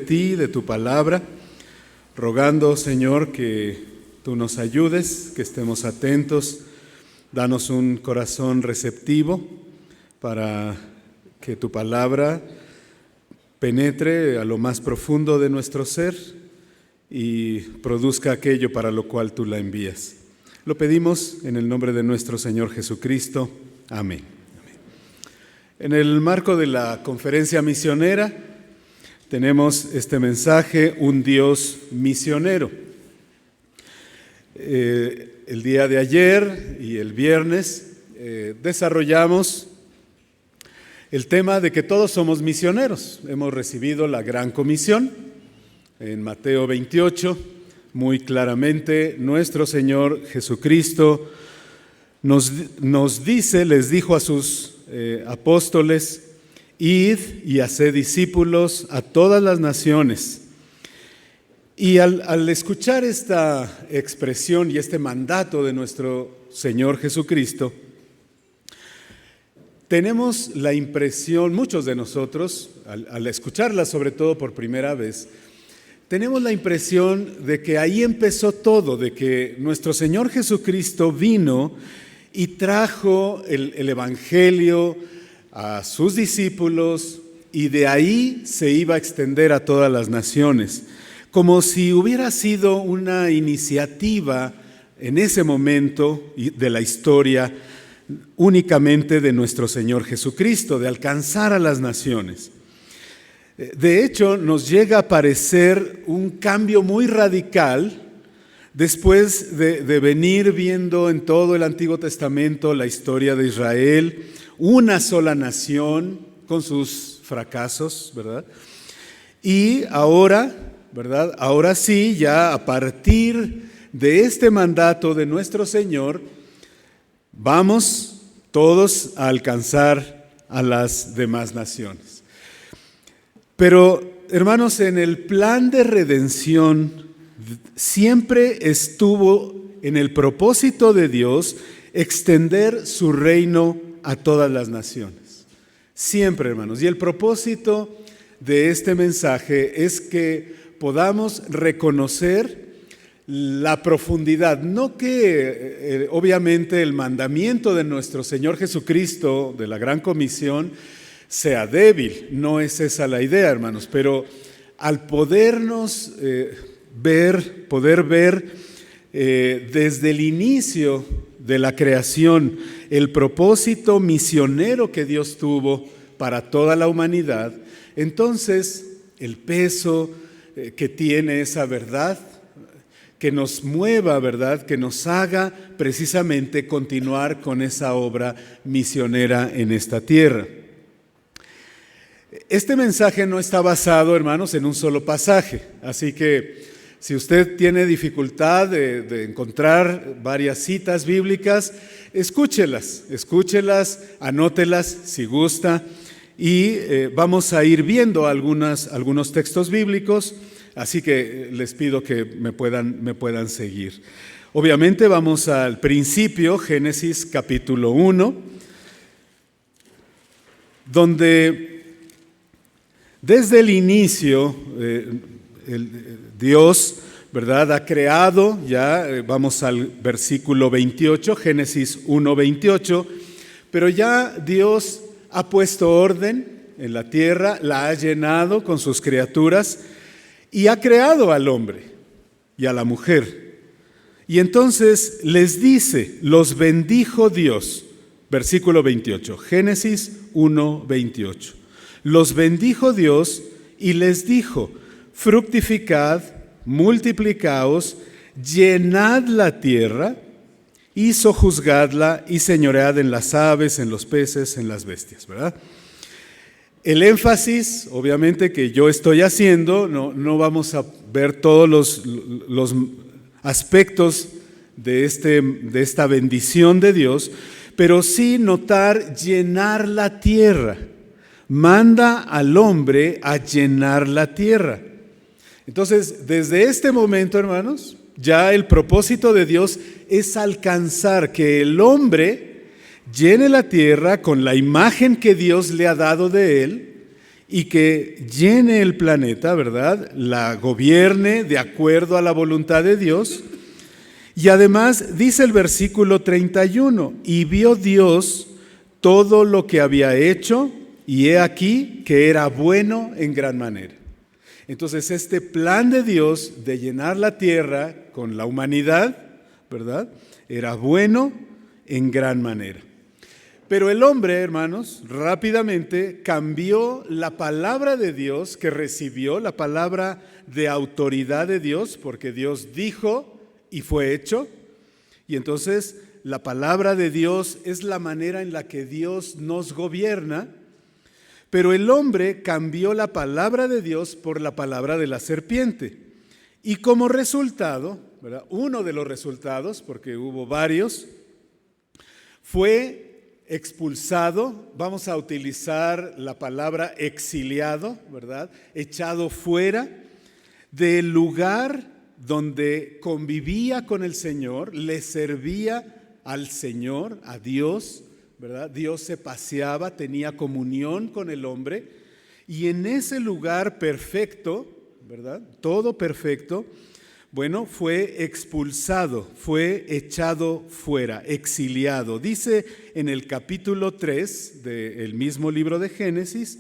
ti, de tu palabra, rogando, Señor, que tú nos ayudes, que estemos atentos. Danos un corazón receptivo para que tu palabra penetre a lo más profundo de nuestro ser y produzca aquello para lo cual tú la envías. Lo pedimos en el nombre de nuestro Señor Jesucristo. Amén. En el marco de la conferencia misionera tenemos este mensaje, un Dios misionero. El día de ayer y el viernes desarrollamos el tema de que todos somos misioneros. Hemos recibido la gran comisión en Mateo 28. Muy claramente nuestro Señor Jesucristo nos dice, les dijo a sus apóstoles: id y haced discípulos a todas las naciones. Y al escuchar esta expresión y este mandato de nuestro Señor Jesucristo, tenemos la impresión, muchos de nosotros, al escucharla sobre todo por primera vez, tenemos la impresión de que ahí empezó todo, de que nuestro Señor Jesucristo vino y trajo el Evangelio a sus discípulos y de ahí se iba a extender a todas las naciones, como si hubiera sido una iniciativa en ese momento de la historia únicamente de nuestro Señor Jesucristo, de alcanzar a las naciones. De hecho, nos llega a parecer un cambio muy radical después de venir viendo en todo el Antiguo Testamento la historia de Israel, una sola nación con sus fracasos, ¿verdad? Y ahora, ¿verdad? Ahora sí, ya a partir de este mandato de nuestro Señor, vamos todos a alcanzar a las demás naciones. Pero, hermanos, en el plan de redención siempre estuvo en el propósito de Dios extender su reino a todas las naciones. Siempre, hermanos. Y el propósito de este mensaje es que podamos reconocer la profundidad, no que obviamente el mandamiento de nuestro Señor Jesucristo, de la Gran Comisión, sea débil, no es esa la idea, hermanos, pero al podernos poder ver desde el inicio de la creación el propósito misionero que Dios tuvo para toda la humanidad, entonces el peso que tiene esa verdad, que nos mueva, ¿verdad?, que nos haga precisamente continuar con esa obra misionera en esta tierra. Este mensaje no está basado, hermanos, en un solo pasaje, así que si usted tiene dificultad de encontrar varias citas bíblicas, escúchelas, anótelas si gusta, y vamos a ir viendo algunos textos bíblicos, así que les pido que me puedan seguir. Obviamente vamos al principio, Génesis capítulo 1, donde desde el inicio Dios, ¿verdad?, ha creado, ya vamos al versículo 28, Génesis 1, 28, pero ya Dios ha puesto orden en la tierra, la ha llenado con sus criaturas y ha creado al hombre y a la mujer. Y entonces les dice, los bendijo Dios, versículo 28, Génesis 1, 28. Los bendijo Dios y les dijo: fructificad, multiplicaos, llenad la tierra y sojuzgadla y señoread en las aves, en los peces, en las bestias, ¿verdad? El énfasis, obviamente, que yo estoy haciendo, no vamos a ver todos los aspectos de esta bendición de Dios, pero sí notar llenar la tierra. Manda al hombre a llenar la tierra. Entonces, desde este momento, hermanos, ya el propósito de Dios es alcanzar que el hombre llene la tierra con la imagen que Dios le ha dado de él y que llene el planeta, ¿verdad? La gobierne de acuerdo a la voluntad de Dios. Y además dice el versículo 31, y vio Dios todo lo que había hecho, y he aquí que era bueno en gran manera. Entonces este plan de Dios de llenar la tierra con la humanidad, ¿verdad? Era bueno en gran manera. Pero el hombre, hermanos, rápidamente cambió la palabra de Dios que recibió, la palabra de autoridad de Dios, porque Dios dijo y fue hecho. Y entonces la palabra de Dios es la manera en la que Dios nos gobierna. Pero el hombre cambió la palabra de Dios por la palabra de la serpiente. Y como resultado, ¿verdad? Uno de los resultados, porque hubo varios, fue expulsado, vamos a utilizar la palabra exiliado, ¿verdad? Echado fuera del lugar donde convivía con el Señor, le servía al Señor, a Dios, ¿verdad? Dios se paseaba, tenía comunión con el hombre, y en ese lugar perfecto, ¿verdad? Todo perfecto, bueno, fue expulsado, fue echado fuera, exiliado. Dice en el capítulo 3 del mismo libro de Génesis,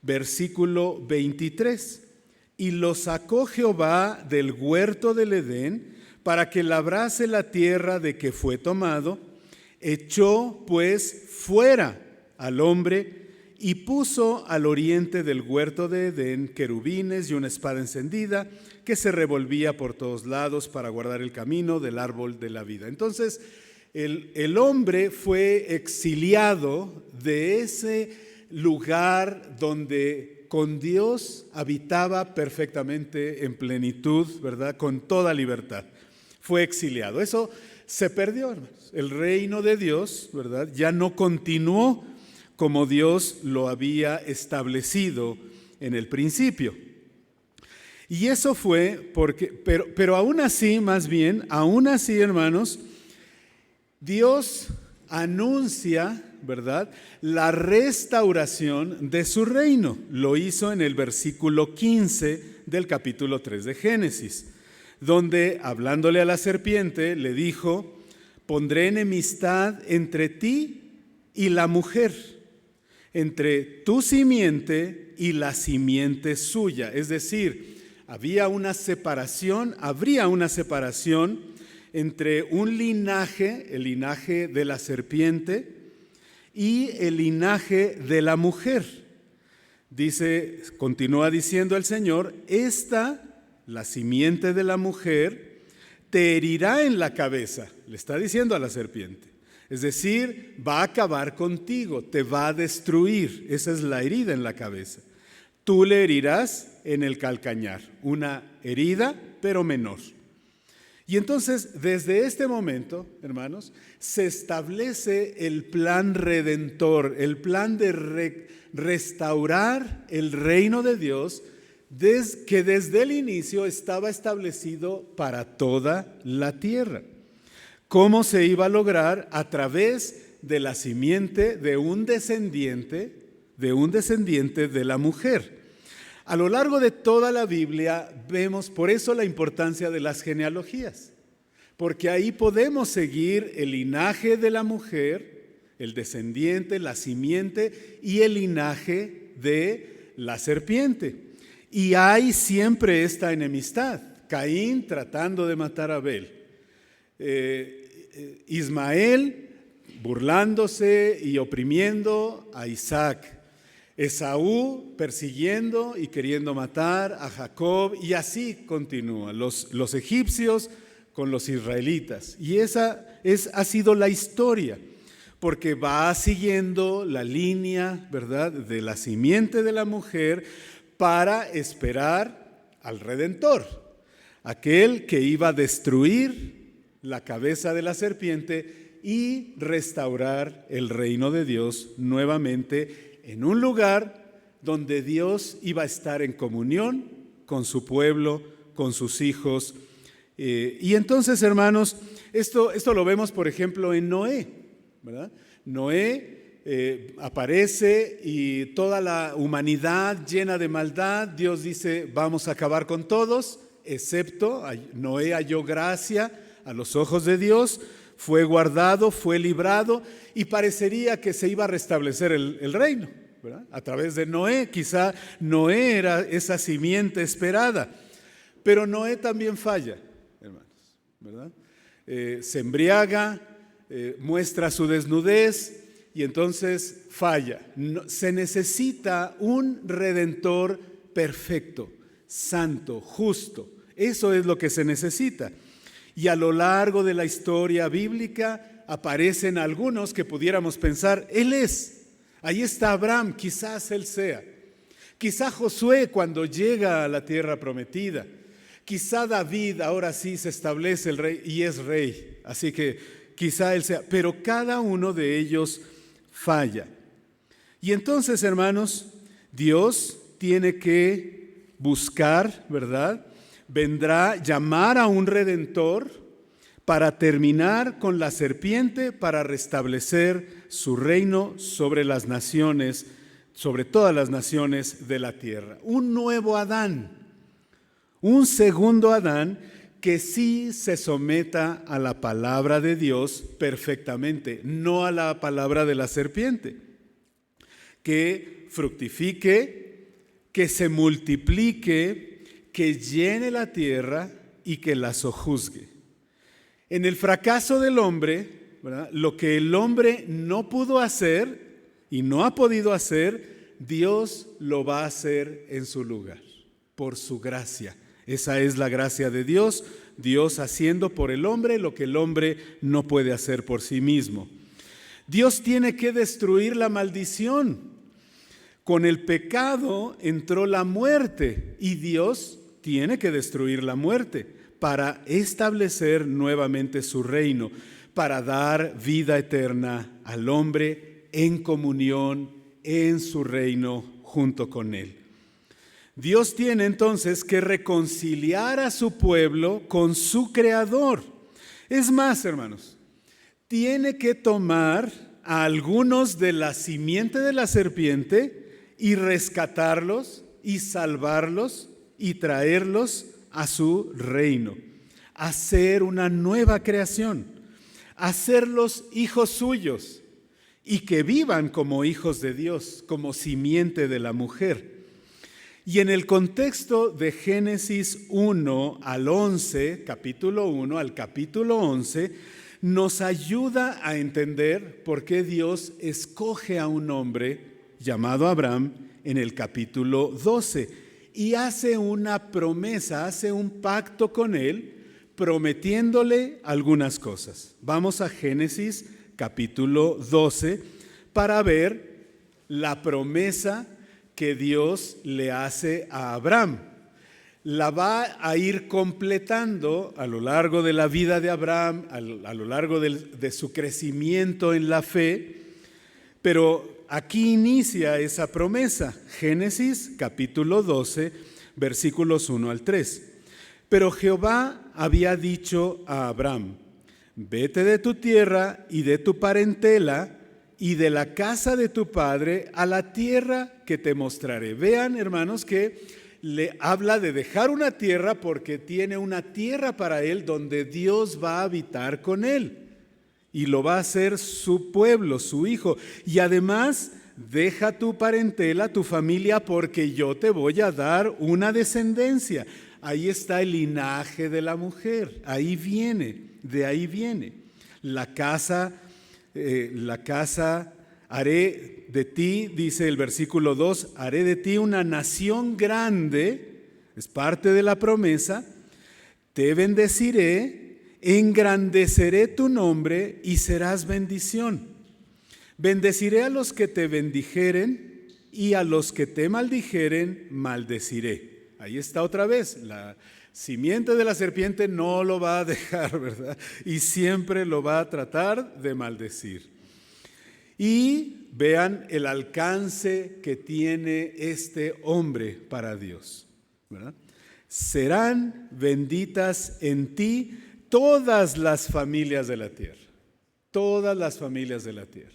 versículo 23, y lo sacó Jehová del huerto del Edén para que labrase la tierra de que fue tomado, echó pues fuera al hombre y puso al oriente del huerto de Edén querubines y una espada encendida que se revolvía por todos lados para guardar el camino del árbol de la vida. Entonces, el hombre fue exiliado de ese lugar donde con Dios habitaba perfectamente en plenitud, ¿verdad? Con toda libertad. Fue exiliado. Eso se perdió, hermanos. El reino de Dios, ¿verdad? Ya no continuó como Dios lo había establecido en el principio. Y eso fue porque, pero aún así, más bien, aún así, hermanos, Dios anuncia, ¿verdad?, la restauración de su reino. Lo hizo en el versículo 15 del capítulo 3 de Génesis, donde, hablándole a la serpiente, le dijo: pondré enemistad entre ti y la mujer, entre tu simiente y la simiente suya. Es decir, habría una separación entre un linaje, el linaje de la serpiente, y el linaje de la mujer. Dice, continúa diciendo el Señor, la simiente de la mujer, te herirá en la cabeza, le está diciendo a la serpiente. Es decir, va a acabar contigo, te va a destruir. Esa es la herida en la cabeza. Tú le herirás en el calcañar, una herida, pero menor. Y entonces, desde este momento, hermanos, se establece el plan redentor, el plan de restaurar el reino de Dios, que desde el inicio estaba establecido para toda la tierra. ¿Cómo se iba a lograr? A través de la simiente de un descendiente de la mujer. A lo largo de toda la Biblia vemos por eso la importancia de las genealogías, porque ahí podemos seguir el linaje de la mujer, el descendiente, la simiente y el linaje de la serpiente. Y hay siempre esta enemistad, Caín tratando de matar a Abel, Ismael burlándose y oprimiendo a Isaac, Esaú persiguiendo y queriendo matar a Jacob, y así continúa, los egipcios con los israelitas. Y esa ha sido la historia, porque va siguiendo la línea, ¿verdad?, de la simiente de la mujer para esperar al Redentor, aquel que iba a destruir la cabeza de la serpiente y restaurar el reino de Dios nuevamente en un lugar donde Dios iba a estar en comunión con su pueblo, con sus hijos. Y entonces, hermanos, esto lo vemos, por ejemplo, en Noé, ¿verdad? Noé aparece y toda la humanidad llena de maldad, Dios dice, vamos a acabar con todos, excepto Noé halló gracia a los ojos de Dios, fue guardado, fue librado y parecería que se iba a restablecer el reino, ¿verdad? A través de Noé. Quizá Noé era esa simiente esperada, pero Noé también falla, hermanos, ¿verdad? Se embriaga, muestra su desnudez y entonces falla. Se necesita un redentor perfecto, santo, justo. Eso es lo que se necesita. Y a lo largo de la historia bíblica aparecen algunos que pudiéramos pensar, Él es. Ahí está Abraham, quizás Él sea. Quizá Josué cuando llega a la tierra prometida. Quizá David ahora sí se establece el rey y es rey. Así que quizá Él sea. Pero cada uno de ellos falla. Y entonces, hermanos, Dios tiene que buscar, ¿verdad? Vendrá llamar a un redentor para terminar con la serpiente, para restablecer su reino sobre las naciones, sobre todas las naciones de la tierra. Un nuevo Adán, un segundo Adán que sí se someta a la palabra de Dios perfectamente, no a la palabra de la serpiente, que fructifique, que se multiplique, que llene la tierra y que la sojuzgue. En el fracaso del hombre, ¿verdad?, lo que el hombre no pudo hacer y no ha podido hacer, Dios lo va a hacer en su lugar, por su gracia. Esa es la gracia de Dios, Dios haciendo por el hombre lo que el hombre no puede hacer por sí mismo. Dios tiene que destruir la maldición. Con el pecado entró la muerte y Dios tiene que destruir la muerte para establecer nuevamente su reino, para dar vida eterna al hombre en comunión en su reino junto con él. Dios tiene entonces que reconciliar a su pueblo con su Creador. Es más, hermanos, tiene que tomar a algunos de la simiente de la serpiente y rescatarlos y salvarlos y traerlos a su reino, hacer una nueva creación, hacerlos hijos suyos y que vivan como hijos de Dios, como simiente de la mujer. Y en el contexto de Génesis 1 al 11, capítulo 1 al capítulo 11, nos ayuda a entender por qué Dios escoge a un hombre llamado Abraham en el capítulo 12 y hace una promesa, hace un pacto con él, prometiéndole algunas cosas. Vamos a Génesis capítulo 12 para ver la promesa que Dios le hace a Abraham. La va a ir completando a lo largo de la vida de Abraham, a lo largo de su crecimiento en la fe, pero aquí inicia esa promesa. Génesis capítulo 12, versículos 1 al 3. Pero Jehová había dicho a Abraham, vete de tu tierra y de tu parentela y de la casa de tu padre a la tierra que te mostraré. Vean, hermanos, que le habla de dejar una tierra porque tiene una tierra para él donde Dios va a habitar con él y lo va a hacer su pueblo, su hijo. Y además, deja tu parentela, tu familia, porque yo te voy a dar una descendencia. Ahí está el linaje de la mujer, ahí viene, de ahí viene. La casa haré de ti, dice el versículo 2, haré de ti una nación grande, es parte de la promesa, te bendeciré, engrandeceré tu nombre y serás bendición. Bendeciré a los que te bendijeren y a los que te maldijeren, maldeciré. Ahí está otra vez, la simiente de la serpiente no lo va a dejar, ¿verdad? Y siempre lo va a tratar de maldecir. Y vean el alcance que tiene este hombre para Dios, ¿verdad? Serán benditas en ti todas las familias de la tierra, todas las familias de la tierra.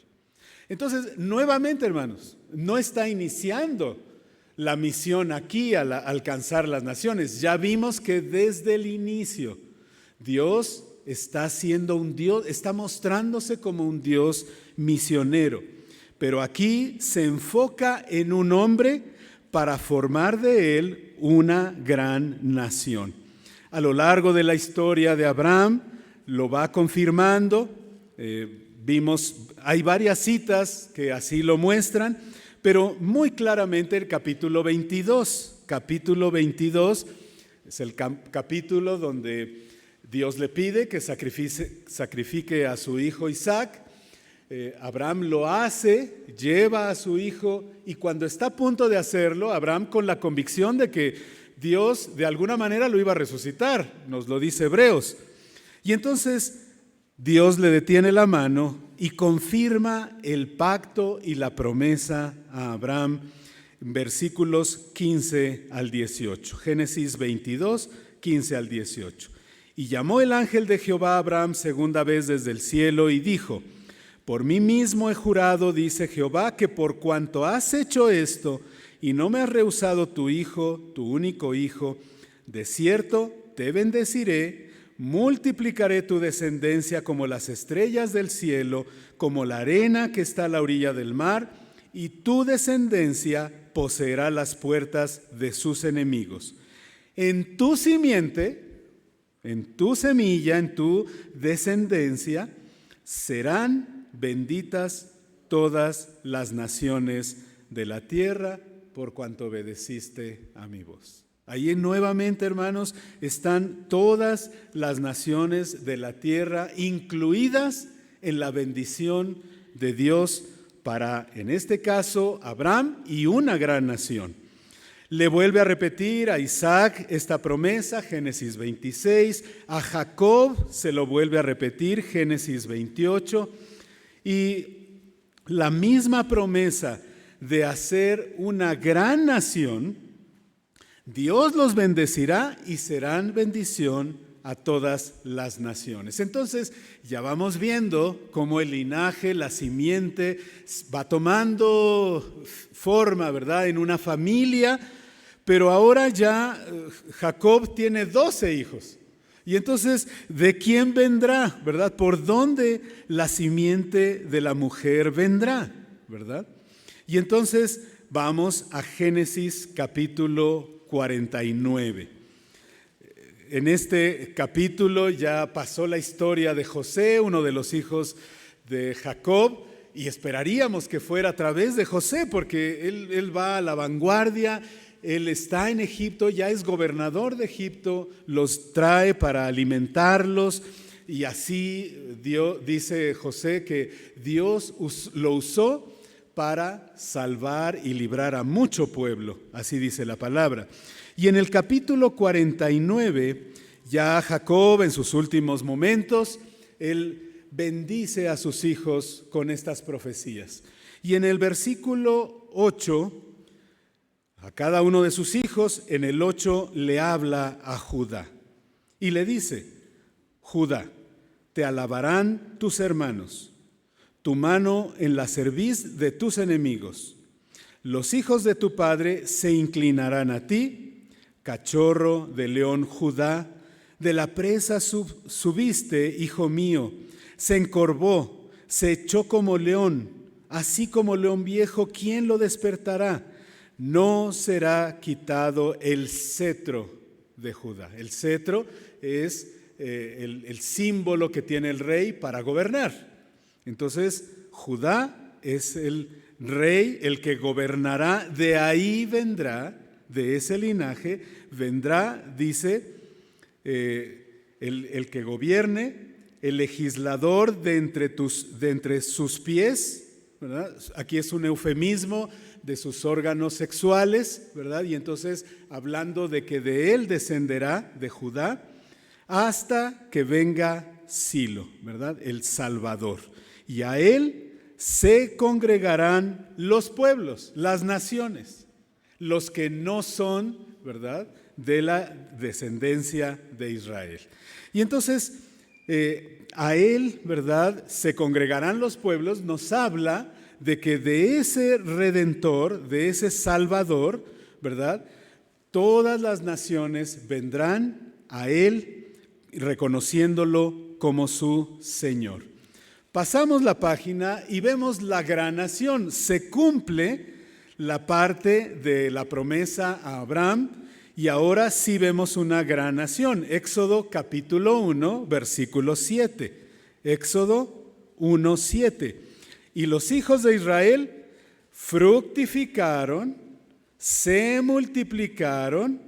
Entonces, nuevamente, hermanos, no está iniciando la misión aquí al alcanzar las naciones. Ya vimos que desde el inicio Dios está siendo un Dios, está mostrándose como un Dios misionero. Pero aquí se enfoca en un hombre para formar de él una gran nación. A lo largo de la historia de Abraham lo va confirmando. Vimos, hay varias citas que así lo muestran, pero muy claramente el capítulo 22. Capítulo 22 es el capítulo donde Dios le pide que sacrifique a su hijo Isaac. Abraham lo hace, lleva a su hijo, y cuando está a punto de hacerlo, Abraham, con la convicción de que Dios de alguna manera lo iba a resucitar, nos lo dice Hebreos. Y entonces Dios le detiene la mano y confirma el pacto y la promesa a Abraham, versículos 15 al 18. Génesis 22, 15 al 18. Y llamó el ángel de Jehová a Abraham segunda vez desde el cielo y dijo: por mí mismo he jurado, dice Jehová, que por cuanto has hecho esto y no me has rehusado tu hijo, tu único hijo, de cierto te bendeciré, multiplicaré tu descendencia como las estrellas del cielo, como la arena que está a la orilla del mar, y tu descendencia poseerá las puertas de sus enemigos. En tu simiente, en tu semilla, en tu descendencia, serán benditas todas las naciones de la tierra, por cuanto obedeciste a mi voz. Ahí nuevamente, hermanos, están todas las naciones de la tierra incluidas en la bendición de Dios para, en este caso, Abraham y una gran nación. Le vuelve a repetir a Isaac esta promesa, Génesis 26, a Jacob se lo vuelve a repetir, Génesis 28, y la misma promesa de hacer una gran nación, Dios los bendecirá y serán bendición a todas las naciones. Entonces ya vamos viendo cómo el linaje, la simiente va tomando forma, ¿verdad?, en una familia, pero ahora ya Jacob tiene 12 hijos. Y entonces, ¿de quién vendrá, verdad? ¿Por dónde la simiente de la mujer vendrá, verdad? Y entonces vamos a Génesis capítulo 49. En este capítulo ya pasó la historia de José, uno de los hijos de Jacob, y esperaríamos que fuera a través de José, porque él va a la vanguardia. Él está en Egipto, ya es gobernador de Egipto, los trae para alimentarlos, y así dice José que Dios lo usó para salvar y librar a mucho pueblo, así dice la palabra. Y en el capítulo 49, ya Jacob en sus últimos momentos, él bendice a sus hijos con estas profecías. Y en el versículo 8, a cada uno de sus hijos, en el 8 le habla a Judá y le dice: Judá, te alabarán tus hermanos, tu mano en la cerviz de tus enemigos. Los hijos de tu padre se inclinarán a ti, cachorro de león Judá, de la presa subiste, hijo mío, se encorvó, se echó como león, así como león viejo, ¿quién lo despertará? No será quitado el cetro de Judá. El cetro es el símbolo que tiene el rey para gobernar. Entonces, Judá es el rey, el que gobernará. De ahí vendrá, de ese linaje, vendrá, dice, el que gobierne, el legislador de entre sus pies, ¿verdad? Aquí es un eufemismo de sus órganos sexuales, ¿verdad? Y entonces, hablando de que de él descenderá, de Judá, hasta que venga Silo, ¿verdad?, el Salvador. Y a él se congregarán los pueblos, las naciones, los que no son, ¿verdad?, de la descendencia de Israel. Y entonces, a él, ¿verdad?, se congregarán los pueblos, nos habla de que de ese Redentor, de ese Salvador, ¿verdad? Todas las naciones vendrán a Él reconociéndolo como su Señor. Pasamos la página y vemos la gran nación. Se cumple la parte de la promesa a Abraham y ahora sí vemos una gran nación. Éxodo capítulo 1, versículo 7. Éxodo 1, 7. Y los hijos de Israel fructificaron, se multiplicaron,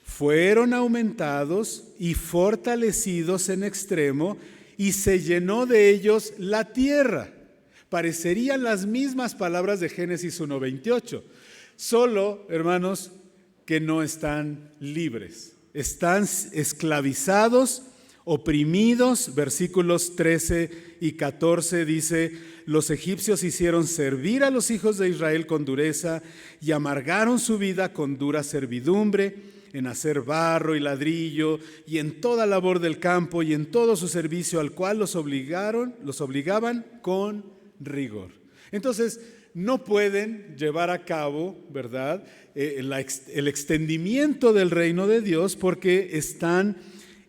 fueron aumentados y fortalecidos en extremo, y se llenó de ellos la tierra. Parecerían las mismas palabras de Génesis 1:28, solo, hermanos, que no están libres. Están esclavizados, oprimidos. Versículos 13 y 14 dice: los egipcios hicieron servir a los hijos de Israel con dureza y amargaron su vida con dura servidumbre, en hacer barro y ladrillo y en toda labor del campo y en todo su servicio, al cual los obligaban con rigor. Entonces, no pueden llevar a cabo, ¿verdad?, el extendimiento del reino de Dios, porque están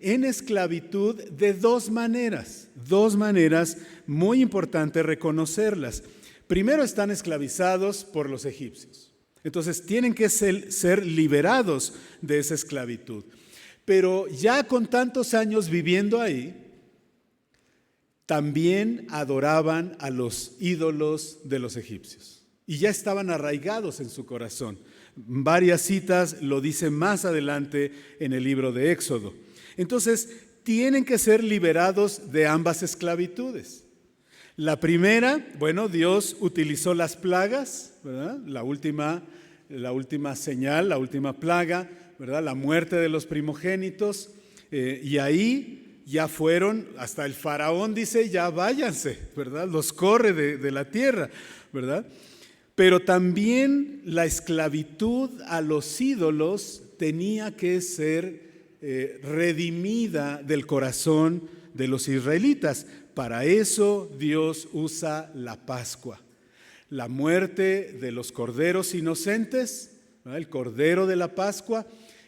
en esclavitud de dos maneras muy importantes reconocerlas. Primero, están esclavizados por los egipcios. Entonces tienen que ser liberados de esa esclavitud. Pero ya con tantos años viviendo ahí, también adoraban a los ídolos de los egipcios. Y ya estaban arraigados en su corazón. Varias citas lo dicen más adelante en el libro de Éxodo. Entonces, tienen que ser liberados de ambas esclavitudes. La primera, bueno, Dios utilizó las plagas, ¿verdad? La última señal, la última plaga, ¿verdad? La muerte de los primogénitos, y ahí ya fueron, hasta el faraón dice: ya váyanse, ¿verdad? Los corre de la tierra, ¿verdad? Pero también la esclavitud a los ídolos tenía que ser redimida del corazón de los israelitas. Para eso Dios usa la Pascua, la muerte de los corderos inocentes, ¿verdad? El cordero de la Pascua,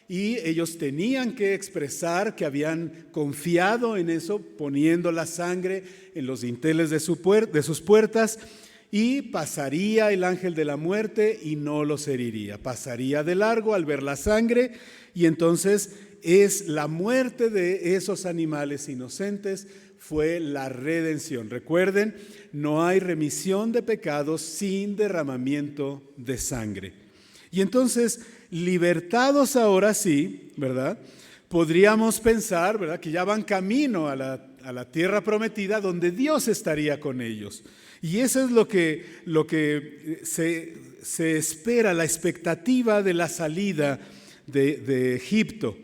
y ellos tenían que expresar que habían confiado en eso, poniendo la sangre en los dinteles de sus puertas, y pasaría el ángel de la muerte y no los heriría. Pasaría de largo al ver la sangre, y entonces es la muerte de esos animales inocentes fue la redención. Recuerden, no hay remisión de pecados sin derramamiento de sangre. Y entonces, libertados ahora sí, ¿verdad? Podríamos pensar, ¿verdad?, que ya van camino a la tierra prometida, donde Dios estaría con ellos. Y eso es lo que se espera, la expectativa de la salida de Egipto.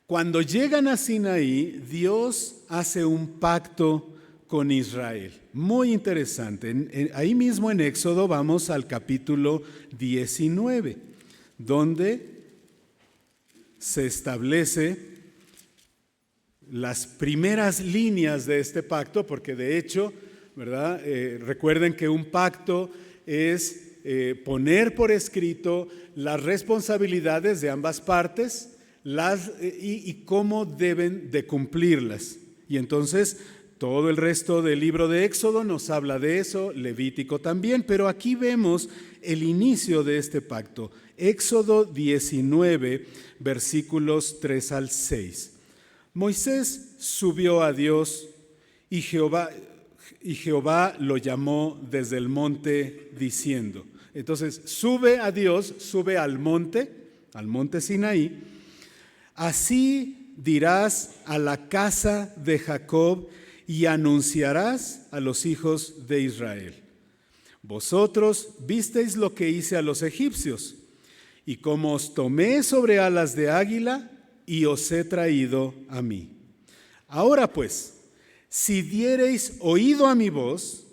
Cuando llegan a Sinaí, Dios hace un pacto con Israel. Muy interesante. Ahí mismo en Éxodo vamos al capítulo 19, donde se establece las primeras líneas de este pacto, porque de hecho, ¿verdad? Recuerden que un pacto es poner por escrito las responsabilidades de ambas partes y cómo deben de cumplirlas. Y entonces todo el resto del libro de Éxodo nos habla de eso, Levítico también, pero aquí vemos el inicio de este pacto. Éxodo 19, versículos 3 al 6. Moisés subió a Dios y Jehová lo llamó desde el monte diciendo. Entonces sube a Dios, sube al monte Sinaí. Así dirás a la casa de Jacob y anunciarás a los hijos de Israel: vosotros visteis lo que hice a los egipcios, y cómo os tomé sobre alas de águila y os he traído a mí. Ahora pues, si diereis oído a mi voz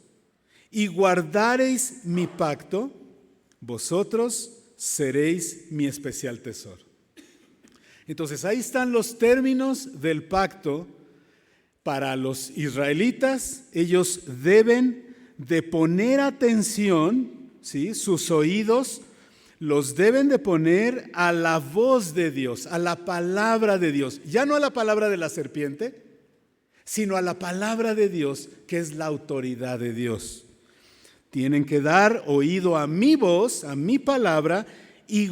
y guardareis mi pacto, vosotros seréis mi especial tesoro. Entonces ahí están los términos del pacto para los israelitas. Ellos deben de poner atención, ¿sí? Sus oídos los deben de poner a la voz de Dios, a la palabra de Dios. Ya no a la palabra de la serpiente, sino a la palabra de Dios, que es la autoridad de Dios. Tienen que dar oído a mi voz, a mi palabra, y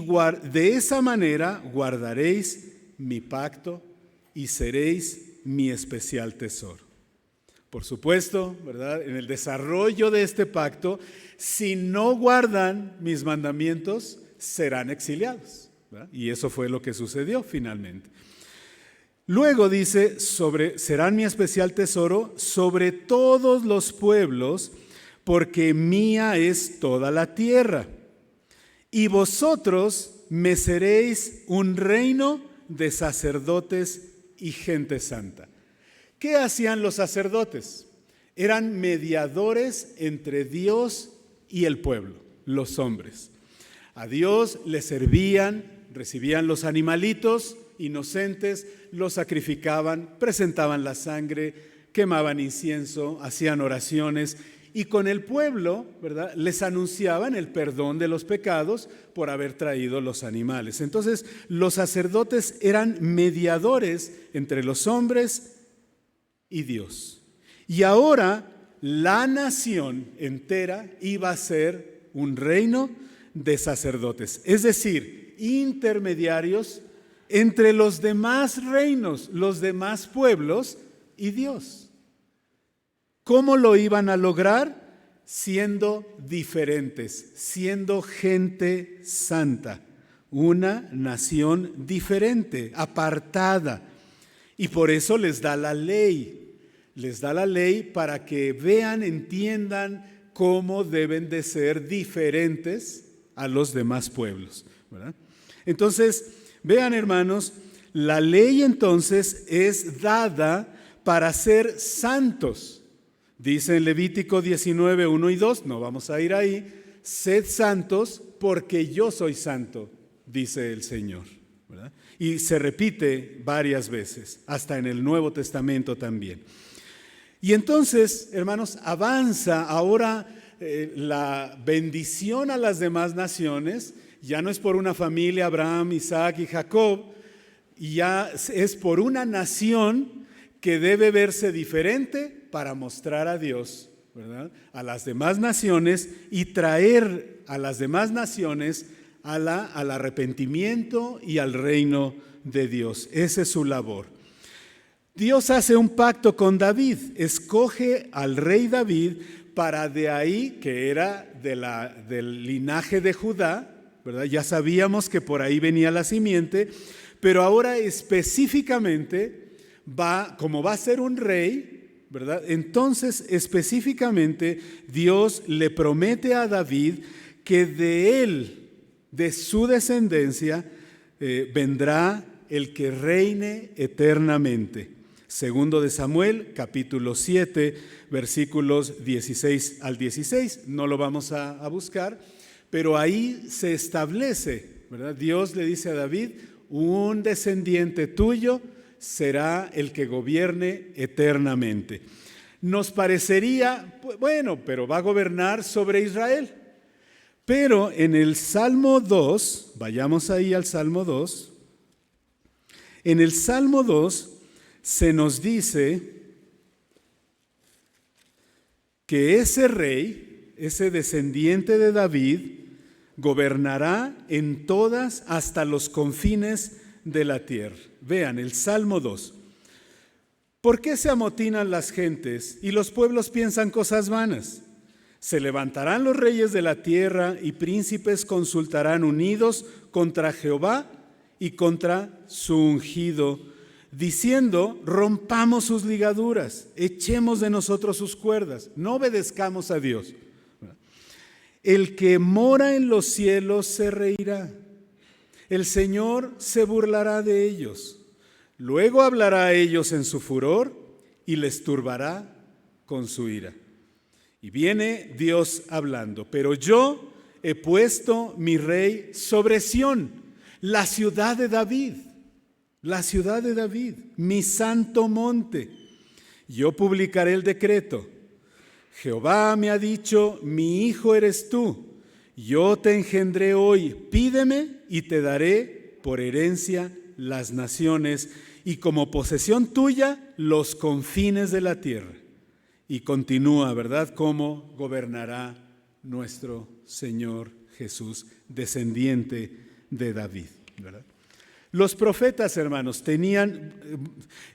de esa manera guardaréis mi pacto y seréis mi especial tesoro. Por supuesto, ¿verdad? En el desarrollo de este pacto, si no guardan mis mandamientos, serán exiliados, ¿verdad? Y eso fue lo que sucedió finalmente. Luego dice, serán mi especial tesoro sobre todos los pueblos, porque mía es toda la tierra. Y vosotros me seréis un reino de sacerdotes y gente santa. ¿Qué hacían los sacerdotes? Eran mediadores entre Dios y el pueblo, los hombres. A Dios le servían, recibían los animalitos inocentes, los sacrificaban, presentaban la sangre, quemaban incienso, hacían oraciones y con el pueblo, ¿verdad?, les anunciaban el perdón de los pecados por haber traído los animales. Entonces, los sacerdotes eran mediadores entre los hombres y Dios. Y ahora la nación entera iba a ser un reino de sacerdotes, es decir, intermediarios entre los demás reinos, los demás pueblos y Dios. ¿Cómo lo iban a lograr? Siendo diferentes, siendo gente santa, una nación diferente, apartada. Y por eso les da la ley para que vean, entiendan cómo deben de ser diferentes a los demás pueblos, ¿verdad? Entonces, vean, hermanos, la ley entonces es dada para ser santos. Dice en Levítico 19, 1 y 2, no vamos a ir ahí, sed santos porque yo soy santo, dice el Señor, ¿verdad? Y se repite varias veces, hasta en el Nuevo Testamento también. Y entonces, hermanos, avanza ahora la bendición a las demás naciones. Ya no es por una familia, Abraham, Isaac y Jacob, ya es por una nación que debe verse diferente para mostrar a Dios, ¿verdad?, a las demás naciones y traer a las demás naciones al arrepentimiento y al reino de Dios. Esa es su labor. Dios hace un pacto con David, escoge al rey David para de ahí, que era del linaje de Judá, ¿verdad? Ya sabíamos que por ahí venía la simiente, pero ahora específicamente como va a ser un rey, ¿verdad? Entonces específicamente Dios le promete a David que de él, de su descendencia, vendrá el que reine eternamente. Segundo de Samuel, capítulo 7, versículos 16 al 16. No lo vamos a buscar, pero ahí se establece, ¿verdad? Dios le dice a David, un descendiente tuyo será el que gobierne eternamente. Nos parecería, bueno, pero va a gobernar sobre Israel. Pero en el Salmo 2, vayamos ahí al Salmo 2, en el Salmo 2 se nos dice que ese rey, ese descendiente de David, gobernará en todas hasta los confines de la tierra. Vean, el Salmo 2. ¿Por qué se amotinan las gentes y los pueblos piensan cosas vanas? Se levantarán los reyes de la tierra y príncipes consultarán unidos contra Jehová y contra su ungido, diciendo, rompamos sus ligaduras, echemos de nosotros sus cuerdas, no obedezcamos a Dios. El que mora en los cielos se reirá, el Señor se burlará de ellos, luego hablará a ellos en su furor y les turbará con su ira. Y viene Dios hablando, pero yo he puesto mi rey sobre Sión, la ciudad de David, mi santo monte. Yo publicaré el decreto. Jehová me ha dicho, mi hijo eres tú, yo te engendré hoy, pídeme y te daré por herencia las naciones y como posesión tuya los confines de la tierra. Y continúa, ¿verdad?, cómo gobernará nuestro Señor Jesús, descendiente de David, ¿verdad? Los profetas, hermanos, tenían,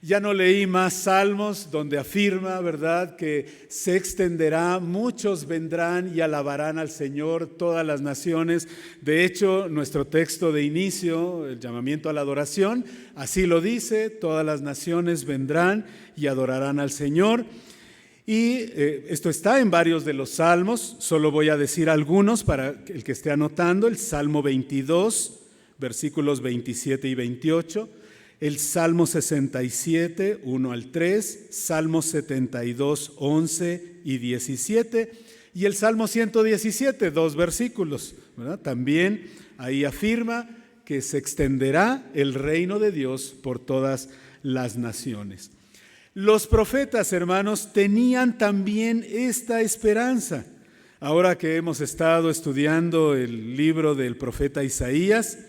ya no leí más salmos donde afirma, ¿verdad?, que se extenderá, muchos vendrán y alabarán al Señor, todas las naciones. De hecho, nuestro texto de inicio, el llamamiento a la adoración, así lo dice, todas las naciones vendrán y adorarán al Señor. Y esto está en varios de los salmos, solo voy a decir algunos para el que esté anotando: el Salmo 22, versículos 27 y 28, el Salmo 67, 1 al 3, Salmo 72, 11 y 17, y el Salmo 117, 2 versículos, ¿verdad? También ahí afirma que se extenderá el reino de Dios por todas las naciones. Los profetas, hermanos, tenían también esta esperanza. Ahora que hemos estado estudiando el libro del profeta Isaías,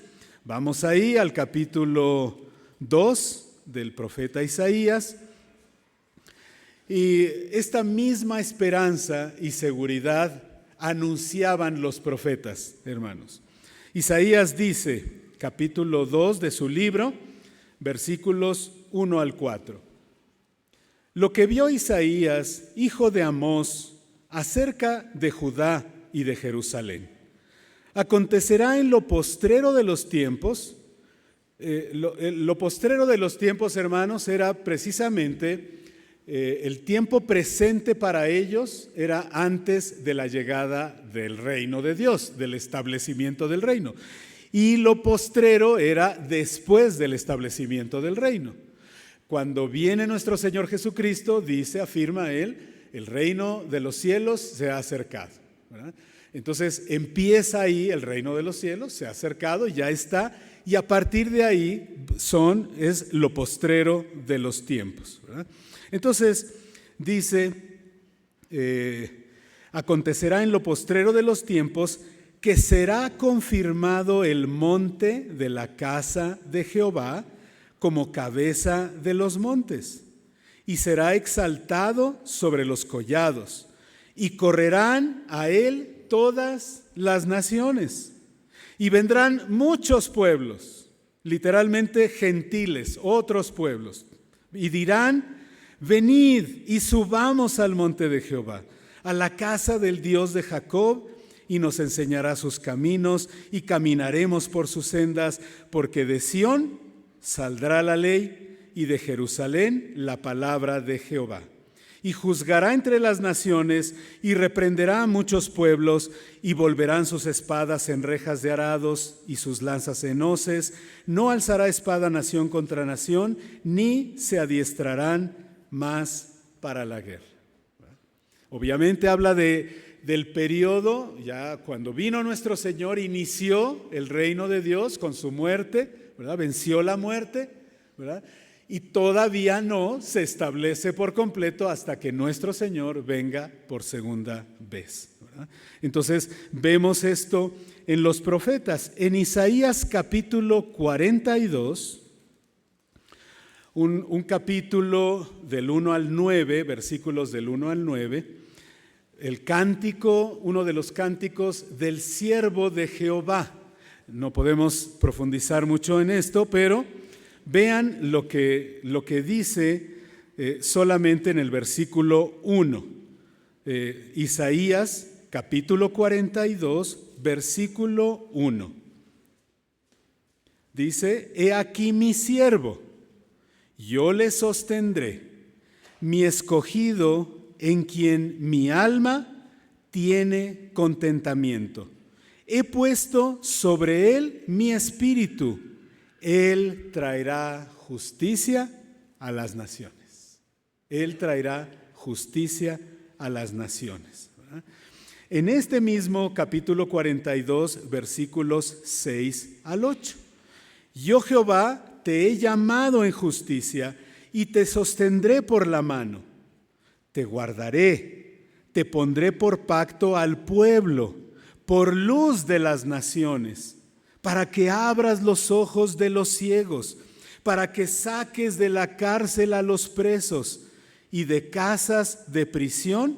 vamos ahí al capítulo 2 del profeta Isaías, y esta misma esperanza y seguridad anunciaban los profetas, hermanos. Isaías dice, capítulo 2 de su libro, versículos 1 al 4. Lo que vio Isaías, hijo de Amós, acerca de Judá y de Jerusalén. Acontecerá en lo postrero de los tiempos. Lo postrero de los tiempos, hermanos, era precisamente el tiempo presente para ellos, era antes de la llegada del reino de Dios, del establecimiento del reino. Y lo postrero era después del establecimiento del reino. Cuando viene nuestro Señor Jesucristo, dice, afirma Él, el reino de los cielos se ha acercado, ¿verdad? Entonces empieza ahí el reino de los cielos, se ha acercado, ya está, y a partir de ahí es lo postrero de los tiempos, ¿verdad? Entonces dice, acontecerá en lo postrero de los tiempos que será confirmado el monte de la casa de Jehová como cabeza de los montes, y será exaltado sobre los collados, y correrán a él todas las naciones, y vendrán muchos pueblos, literalmente gentiles, otros pueblos, y dirán, venid y subamos al monte de Jehová, a la casa del Dios de Jacob, y nos enseñará sus caminos, y caminaremos por sus sendas, porque de Sión saldrá la ley y de Jerusalén la palabra de Jehová. Y juzgará entre las naciones y reprenderá a muchos pueblos y volverán sus espadas en rejas de arados y sus lanzas en hoces. No alzará espada nación contra nación, ni se adiestrarán más para la guerra. Obviamente habla del periodo, ya cuando vino nuestro Señor, inició el reino de Dios con su muerte, ¿verdad? Venció la muerte, ¿verdad? Y todavía no se establece por completo hasta que nuestro Señor venga por segunda vez, ¿verdad? Entonces vemos esto en los profetas. En Isaías capítulo 42, un capítulo del 1 al 9, versículos del 1 al 9, el cántico, uno de los cánticos del siervo de Jehová. No podemos profundizar mucho en esto, pero vean lo que dice solamente en el versículo 1. Isaías capítulo 42, versículo 1. Dice, he aquí mi siervo, yo le sostendré, mi escogido en quien mi alma tiene contentamiento. He puesto sobre él mi espíritu. Él traerá justicia a las naciones. Él traerá justicia a las naciones, ¿verdad? En este mismo capítulo 42, versículos 6 al 8. Yo, Jehová, te he llamado en justicia y te sostendré por la mano. Te guardaré, te pondré por pacto al pueblo, por luz de las naciones, para que abras los ojos de los ciegos, para que saques de la cárcel a los presos y de casas de prisión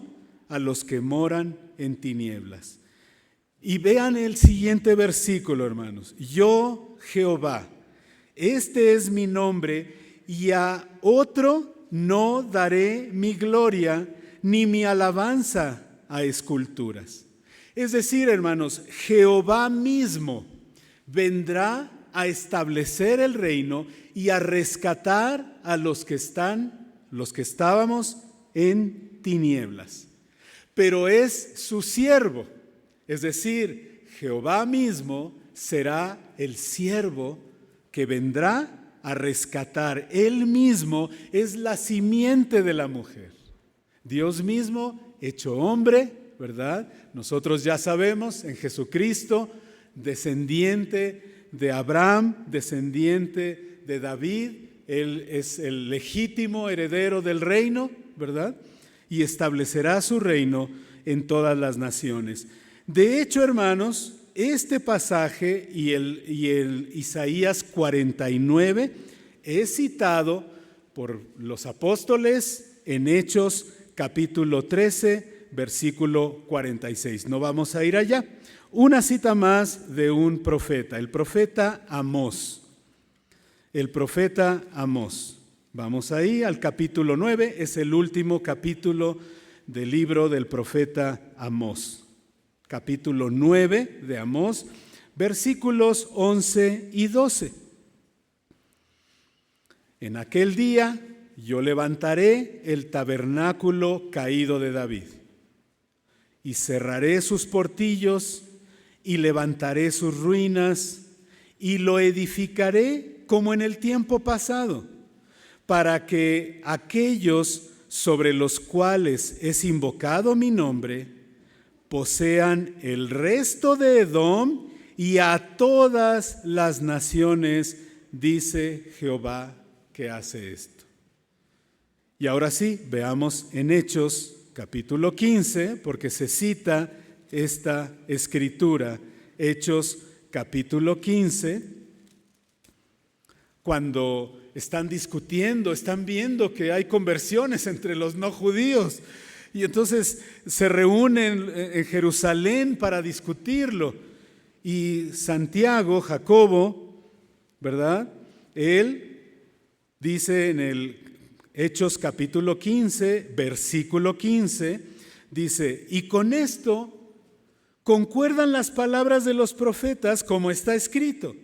a los que moran en tinieblas. Y vean el siguiente versículo, hermanos. Yo, Jehová, este es mi nombre, y a otro no daré mi gloria ni mi alabanza a esculturas. Es decir, hermanos, Jehová mismo vendrá a establecer el reino y a rescatar a los que estábamos en tinieblas. Pero es su siervo, es decir, Jehová mismo será el siervo que vendrá a rescatar. Él mismo es la simiente de la mujer. Dios mismo hecho hombre, ¿verdad? Nosotros ya sabemos en Jesucristo, descendiente de Abraham, descendiente de David. Él es el legítimo heredero del reino, ¿verdad? Y establecerá su reino en todas las naciones. De hecho, hermanos, este pasaje y el Isaías 49 es citado por los apóstoles en Hechos capítulo 13, versículo 46. No vamos a ir allá. Una cita más de un profeta, el profeta Amós. El profeta Amós. Vamos ahí al capítulo 9, es el último capítulo del libro del profeta Amós. Capítulo 9 de Amós, versículos 11 y 12. En aquel día yo levantaré el tabernáculo caído de David, y cerraré sus portillos, y levantaré sus ruinas, y lo edificaré como en el tiempo pasado, para que aquellos sobre los cuales es invocado mi nombre posean el resto de Edom y a todas las naciones, dice Jehová que hace esto. Y ahora sí, veamos en Hechos capítulo 15, porque se cita esta escritura, Hechos capítulo 15, cuando están discutiendo, están viendo que hay conversiones entre los no judíos. Y entonces se reúnen en Jerusalén para discutirlo. Y Santiago, Jacobo, ¿verdad? Él dice en el Hechos capítulo 15, versículo 15, dice, y con esto concuerdan las palabras de los profetas como está escrito.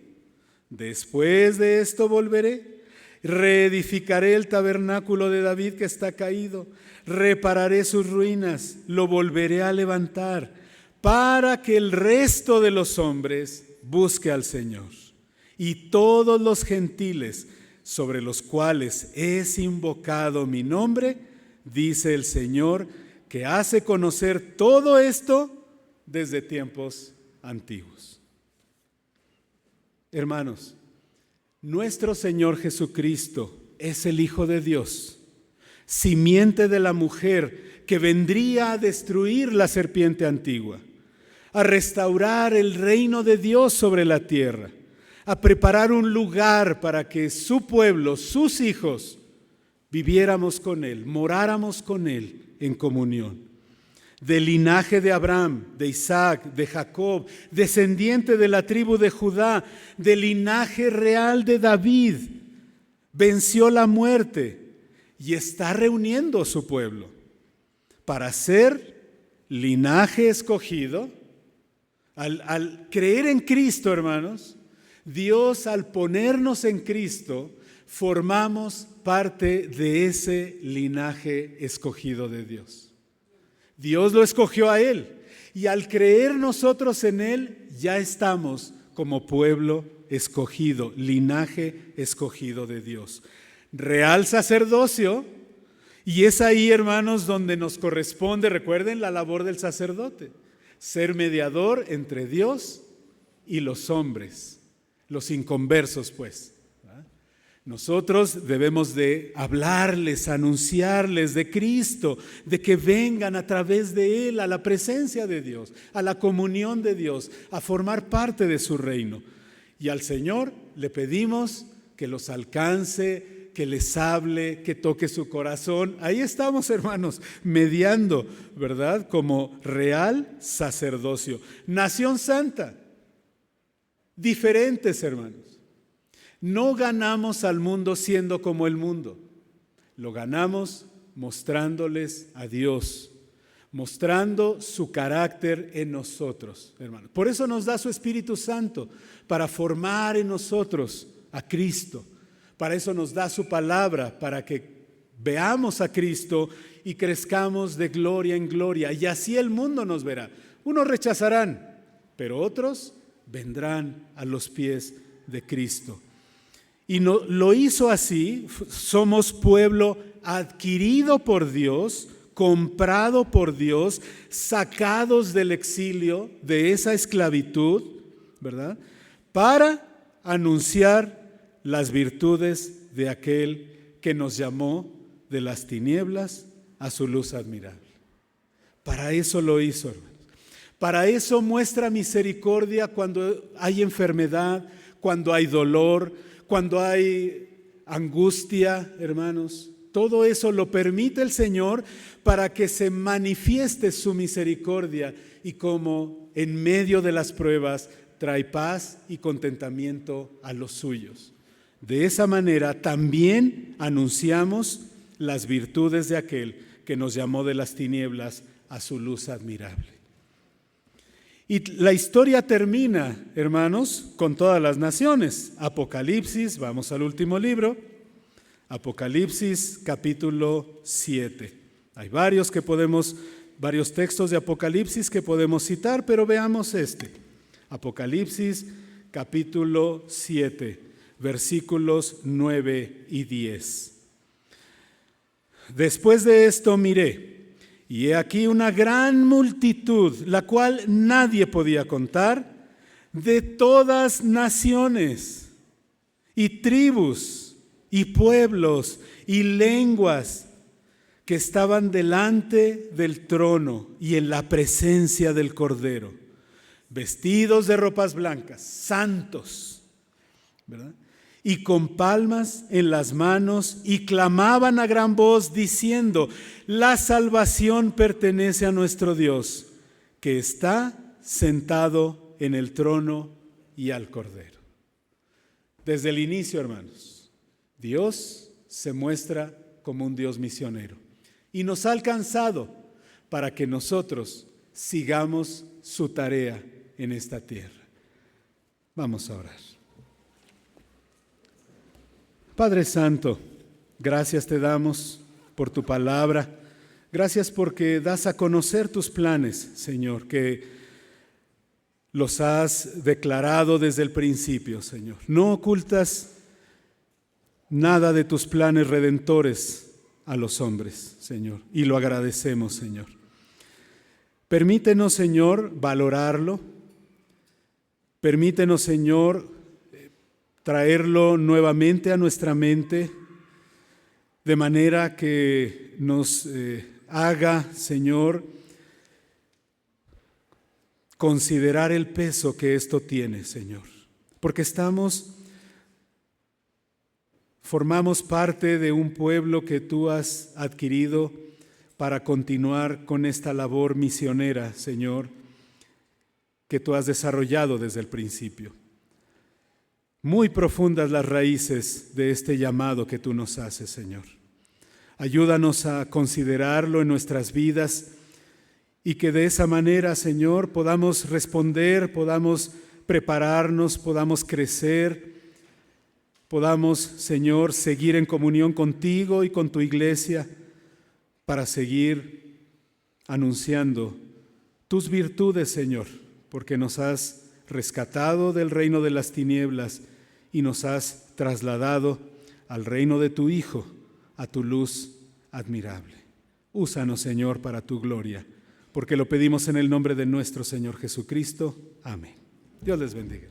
Después de esto volveré, reedificaré el tabernáculo de David que está caído, repararé sus ruinas, lo volveré a levantar, para que el resto de los hombres busque al Señor. Y todos los gentiles sobre los cuales es invocado mi nombre, dice el Señor, que hace conocer todo esto desde tiempos antiguos. Hermanos, nuestro Señor Jesucristo es el Hijo de Dios, simiente de la mujer que vendría a destruir la serpiente antigua, a restaurar el reino de Dios sobre la tierra, a preparar un lugar para que su pueblo, sus hijos, viviéramos con Él, moráramos con Él en comunión. Del linaje de Abraham, de Isaac, de Jacob, descendiente de la tribu de Judá, del linaje real de David, venció la muerte y está reuniendo a su pueblo para ser linaje escogido. Al creer en Cristo, hermanos, Dios, al ponernos en Cristo, formamos parte de ese linaje escogido de Dios. Dios lo escogió a Él, y al creer nosotros en Él, ya estamos como pueblo escogido, linaje escogido de Dios. Real sacerdocio, y es ahí, hermanos, donde nos corresponde, recuerden la labor del sacerdote, ser mediador entre Dios y los hombres, los inconversos, pues. Nosotros debemos de hablarles, anunciarles de Cristo, de que vengan a través de Él a la presencia de Dios, a la comunión de Dios, a formar parte de su reino. Y al Señor le pedimos que los alcance, que les hable, que toque su corazón. Ahí estamos, hermanos, mediando, ¿verdad? Como real sacerdocio. Nación santa, diferentes, hermanos. No ganamos al mundo siendo como el mundo. Lo ganamos mostrándoles a Dios, mostrando su carácter en nosotros, hermanos. Por eso nos da su Espíritu Santo, para formar en nosotros a Cristo. Para eso nos da su palabra, para que veamos a Cristo y crezcamos de gloria en gloria. Y así el mundo nos verá. Unos rechazarán, pero otros vendrán a los pies de Cristo. Y no, lo hizo así. Somos pueblo adquirido por Dios, comprado por Dios, sacados del exilio, de esa esclavitud, ¿verdad? Para anunciar las virtudes de aquel que nos llamó de las tinieblas a su luz admirable. Para eso lo hizo, hermanos. Para eso muestra misericordia cuando hay enfermedad, cuando hay dolor, cuando hay angustia, hermanos. Todo eso lo permite el Señor para que se manifieste su misericordia y como en medio de las pruebas trae paz y contentamiento a los suyos. De esa manera también anunciamos las virtudes de aquel que nos llamó de las tinieblas a su luz admirable. Y la historia termina, hermanos, con todas las naciones. Apocalipsis, vamos al último libro, Apocalipsis capítulo 7. Hay varios textos de Apocalipsis que podemos citar, pero veamos este. Apocalipsis capítulo 7, versículos 9 y 10. Después de esto miré, y he aquí una gran multitud, la cual nadie podía contar, de todas naciones y tribus y pueblos y lenguas, que estaban delante del trono y en la presencia del Cordero, vestidos de ropas blancas, santos, ¿verdad? Y con palmas en las manos, y clamaban a gran voz diciendo: la salvación pertenece a nuestro Dios, que está sentado en el trono y al Cordero. Desde el inicio, hermanos, Dios se muestra como un Dios misionero y nos ha alcanzado para que nosotros sigamos su tarea en esta tierra. Vamos a orar. Padre Santo, gracias te damos por tu palabra. Gracias porque das a conocer tus planes, Señor, que los has declarado desde el principio, Señor. No ocultas nada de tus planes redentores a los hombres, Señor, y lo agradecemos, Señor. Permítenos, Señor, valorarlo. Permítenos, Señor, traerlo nuevamente a nuestra mente, de manera que nos haga, Señor, considerar el peso que esto tiene, Señor. Porque formamos parte de un pueblo que tú has adquirido para continuar con esta labor misionera, Señor, que tú has desarrollado desde el principio. Muy profundas las raíces de este llamado que tú nos haces, Señor. Ayúdanos a considerarlo en nuestras vidas y que de esa manera, Señor, podamos responder, podamos prepararnos, podamos crecer, podamos, Señor, seguir en comunión contigo y con tu iglesia para seguir anunciando tus virtudes, Señor, porque nos has rescatado del reino de las tinieblas y nos has trasladado al reino de tu Hijo, a tu luz admirable. Úsanos, Señor, para tu gloria, porque lo pedimos en el nombre de nuestro Señor Jesucristo. Amén. Dios les bendiga.